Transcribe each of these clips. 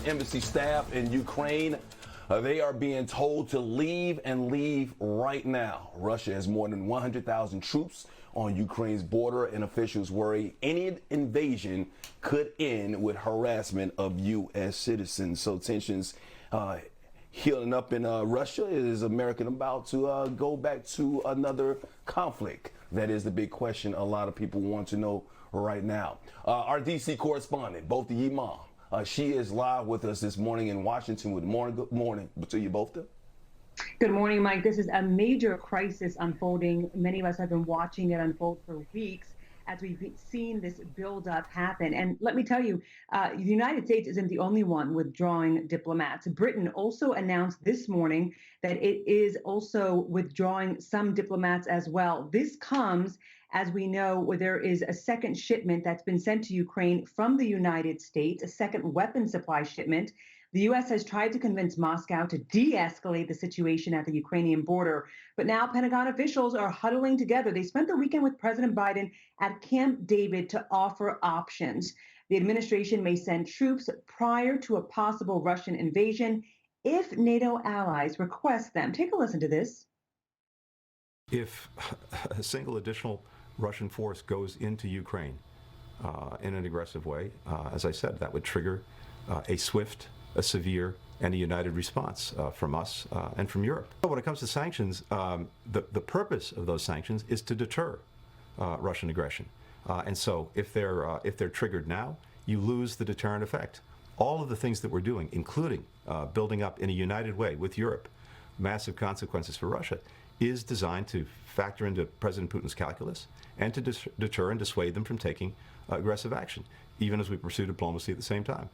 embassy staff in Ukraine. They are being told to leave and leave right now. Russia has more than 100,000 troops on Ukraine's border, and officials worry any invasion could end with harassment of U.S. citizens. So tensions healing up in Russia. Is America about to go back to another conflict? That is the big question a lot of people want to know right now. Our D.C. correspondent, both the Imam, she is live with us this morning in Washington. Good morning to you both. Good morning, Mike. This is a major crisis unfolding. Many of us have been watching it unfold for weeks as we've seen this buildup happen. And let me tell you, the United States isn't the only one withdrawing diplomats. Britain also announced this morning that it is also withdrawing some diplomats as well. This comes, as we know, where there is a second shipment that's been sent to Ukraine from the United States, a second weapon supply shipment. The U.S. has tried to convince Moscow to de-escalate the situation at the Ukrainian border, but now Pentagon officials are huddling together. They spent the weekend with President Biden at Camp David to offer options. The administration may send troops prior to a possible Russian invasion if NATO allies request them. Take a listen to this. If a single additional Russian force goes into Ukraine in an aggressive way, as I said, that would trigger a swift, a severe, and a united response from us and from Europe. When it comes to sanctions, the purpose of those sanctions is to deter Russian aggression. And so if they're triggered now, you lose the deterrent effect. All of the things that we're doing, including building up in a united way with Europe, massive consequences for Russia, is designed to factor into President Putin's calculus and to deter and dissuade them from taking aggressive action, even as we pursue diplomacy at the same time.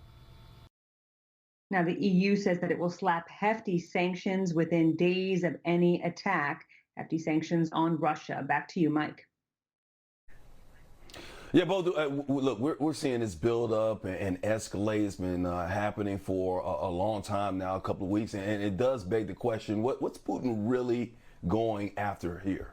Now, the EU says that it will slap hefty sanctions within days of any attack, hefty sanctions on Russia. Back to you, Mike. Yeah, both. Look, we're seeing this build up and escalate. It's been happening for a long time now, a couple of weeks, and it does beg the question: what's Putin really going after here?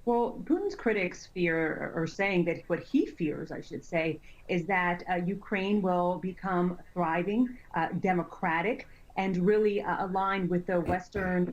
Well, Putin's critics fear, or saying that what he fears, I should say, is that Ukraine will become thriving, democratic, and really aligned with the Western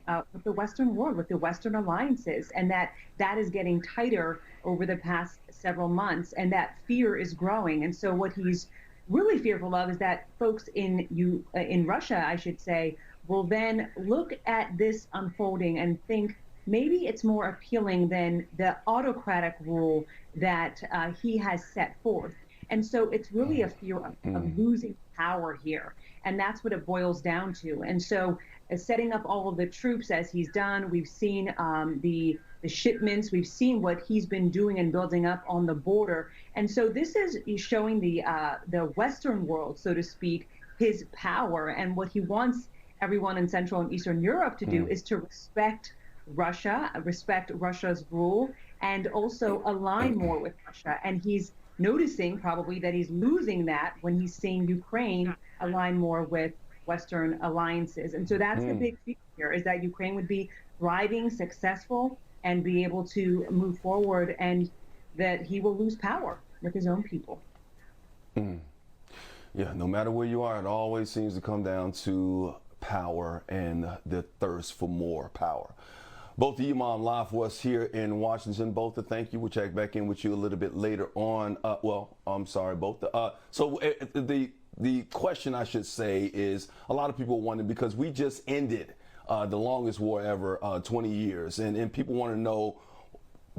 world, with the Western alliances, and that is getting tighter over the past several months, and that fear is growing. And so, what he's really fearful of is that folks in Russia, I should say, will then look at this unfolding and think, maybe it's more appealing than the autocratic rule that he has set forth. And so it's really a fear of losing power here. And that's what it boils down to. And so setting up all of the troops as he's done, we've seen the shipments, we've seen what he's been doing and building up on the border. And so this is showing the Western world, so to speak, his power. And what he wants everyone in Central and Eastern Europe to do is to respect Russia, respect Russia's rule, and also align more with Russia. And he's noticing probably that he's losing that when he's seeing Ukraine align more with Western alliances. And so that's the big fear here, is that Ukraine would be thriving, successful, and be able to move forward, and that he will lose power with his own people. Yeah, no matter where you are, it always seems to come down to power and the thirst for more power. Both of you, Mom, live for us here in Washington. Both, thank you. We'll check back in with you a little bit later on. Well, I'm sorry, both. So the question, I should say, is a lot of people wondering, because we just ended the longest war ever, 20 years, and people want to know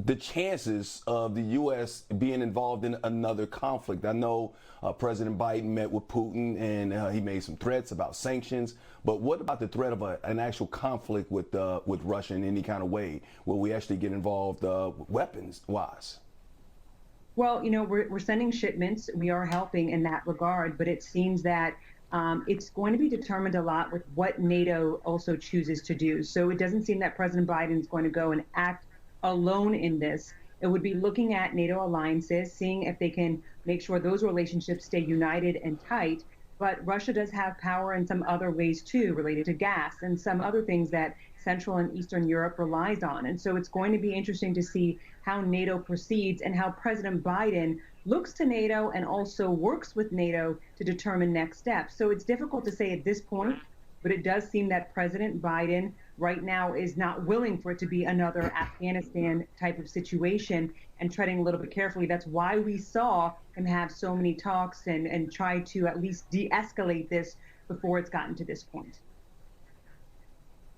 the chances of the U.S. being involved in another conflict. I know President Biden met with Putin, and he made some threats about sanctions. But what about the threat of an actual conflict with Russia in any kind of way, where we actually get involved weapons-wise? Well, you know, we're sending shipments. We are helping in that regard, but it seems that it's going to be determined a lot with what NATO also chooses to do. So it doesn't seem that President Biden is going to go and act alone in this. It would be looking at NATO alliances, seeing if they can make sure those relationships stay united and tight. But Russia does have power in some other ways too, related to gas and some other things that Central and Eastern Europe relies on. And so it's going to be interesting to see how NATO proceeds and how President Biden looks to NATO and also works with NATO to determine next steps. So it's difficult to say at this point, but it does seem that President Biden right now is not willing for it to be another Afghanistan type of situation and treading a little bit carefully. That's why we saw him have so many talks and try to at least de-escalate this before it's gotten to this point.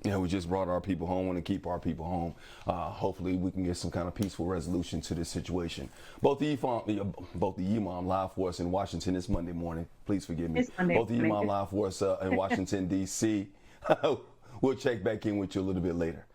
Yeah, we just brought our people home. Want to keep our people home. Hopefully, we can get some kind of peaceful resolution to this situation. Both the Imam Live Force in Washington is Monday morning. Please forgive me. It's Monday Both the morning. Imam Live Force in Washington D.C. We'll check back in with you a little bit later.